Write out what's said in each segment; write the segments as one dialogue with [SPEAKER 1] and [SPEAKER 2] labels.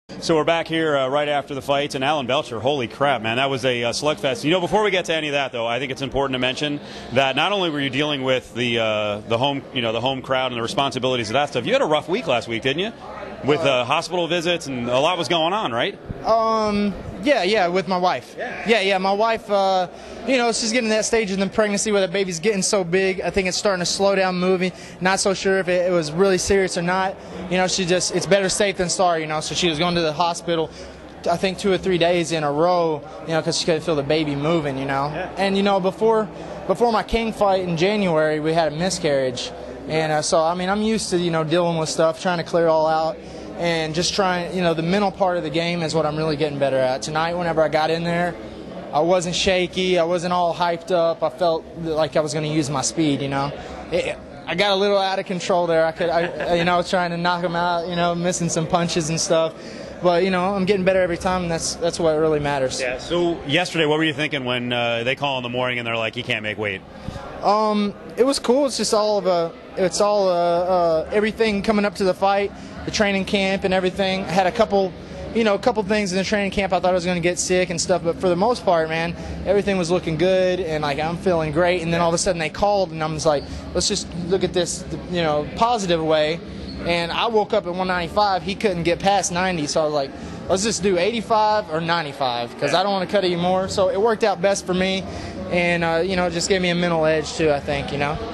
[SPEAKER 1] So we're back here right after the fights, and Alan Belcher, holy crap, man, that was a slugfest. You know, before we get to any of that, though, I think it's important to mention that not only were you dealing with the home crowd and the responsibilities of that stuff, you had a rough week last week, didn't you? With hospital visits and a lot was going on, right?
[SPEAKER 2] Yeah, with my wife. Yeah, my wife, she's getting to that stage in the pregnancy where the baby's getting so big. I think it's starting to slow down moving. Not so sure if it was really serious or not. You know, it's better safe than sorry, so she was going to the hospital, I think 2 or 3 days in a row, because she couldn't feel the baby moving, Yeah. And, before my King fight in January, we had a miscarriage. And so, I'm used to, dealing with stuff, trying to clear it all out. And just trying, the mental part of the game is what I'm really getting better at. Tonight, whenever I got in there, I wasn't shaky. I wasn't all hyped up. I felt like I was going to use my speed, I got a little out of control there. I was trying to knock them out, missing some punches and stuff. But, I'm getting better every time, and that's what really matters.
[SPEAKER 1] Yeah. So yesterday, what were you thinking when they call in the morning and they're like, you can't make weight?
[SPEAKER 2] It was cool. It's just everything coming up to the fight, the training camp and everything. I had a couple things in the training camp I thought I was going to get sick and stuff, but for the most part, man, everything was looking good and I'm feeling great. And then all of a sudden they called and I was like, let's just look at this, positive way. And I woke up at 195. He couldn't get past 90, so I was like, let's just do 85 or 95 because I don't want to cut any more. So it worked out best for me. And, it just gave me a mental edge, too, I think,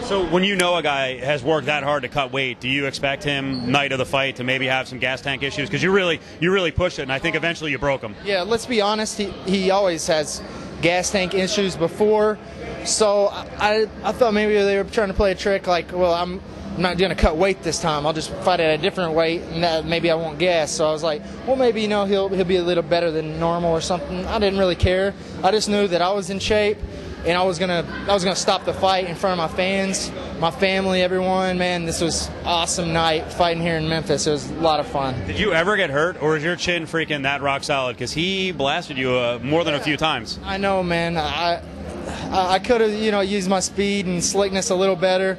[SPEAKER 1] So when a guy has worked that hard to cut weight, do you expect him, night of the fight, to maybe have some gas tank issues? Because you really pushed it, and I think eventually you broke him.
[SPEAKER 2] Yeah, let's be honest. He always has gas tank issues before. So I thought maybe they were trying to play a trick like, well, I'm not going to cut weight this time. I'll just fight at a different weight, and maybe I won't gas. So I was like, well, maybe, he'll be a little better than normal or something. I didn't really care. I just knew that I was in shape. And I was gonna stop the fight in front of my fans, my family, everyone. Man, this was an awesome night fighting here in Memphis. It was a lot of fun.
[SPEAKER 1] Did you ever get hurt, or is your chin freaking that rock solid? Because he blasted you more than a few times.
[SPEAKER 2] I know, man. I could have, used my speed and slickness a little better,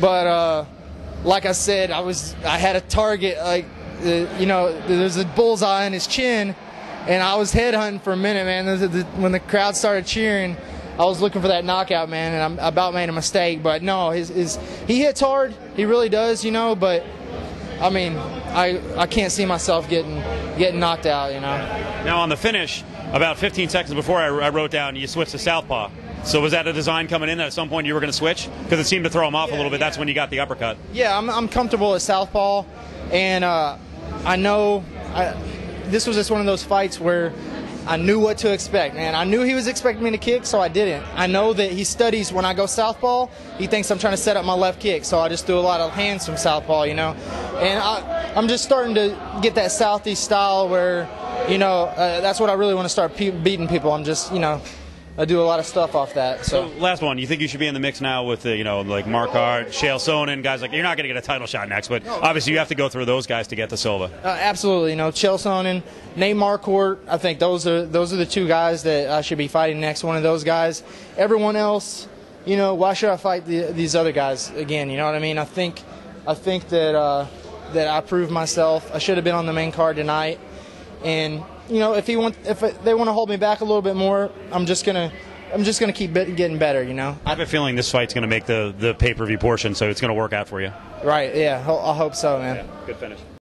[SPEAKER 2] but like I said, I had a target. Like, there's a bullseye in his chin, and I was headhunting for a minute, man. When the crowd started cheering, I was looking for that knockout, man, and I about made a mistake. But no, he hits hard. He really does, but I can't see myself getting knocked out,
[SPEAKER 1] Now on the finish, about 15 seconds before I wrote down you switched to southpaw. So was that a design coming in that at some point you were going to switch? Because it seemed to throw him off a little bit. That's when you got the uppercut.
[SPEAKER 2] Yeah, I'm comfortable at southpaw, and I know this was just one of those fights where I knew what to expect, man. I knew he was expecting me to kick, so I didn't. I know that he studies when I go southpaw. He thinks I'm trying to set up my left kick, so I just do a lot of hands from southpaw, And I'm just starting to get that southeast style where, that's what I really want to start beating people. I'm just, I do a lot of stuff off that. So
[SPEAKER 1] last one, you think you should be in the mix now with like Mark Hart, Chael Sonnen, guys like you're not going to get a title shot next, but obviously you have to go through those guys to get to Silva.
[SPEAKER 2] Absolutely, Chael Sonnen, Nate Marquardt. I think those are the two guys that I should be fighting next. One of those guys. Everyone else, why should I fight these other guys again? You know what I mean? I think that I proved myself. I should have been on the main card tonight, and. If they want to hold me back a little bit more, I'm just gonna keep getting better.
[SPEAKER 1] I have a feeling this fight's gonna make the pay-per-view portion, so it's gonna work out for you.
[SPEAKER 2] Right? Yeah, I hope so, man.
[SPEAKER 1] Yeah, good finish.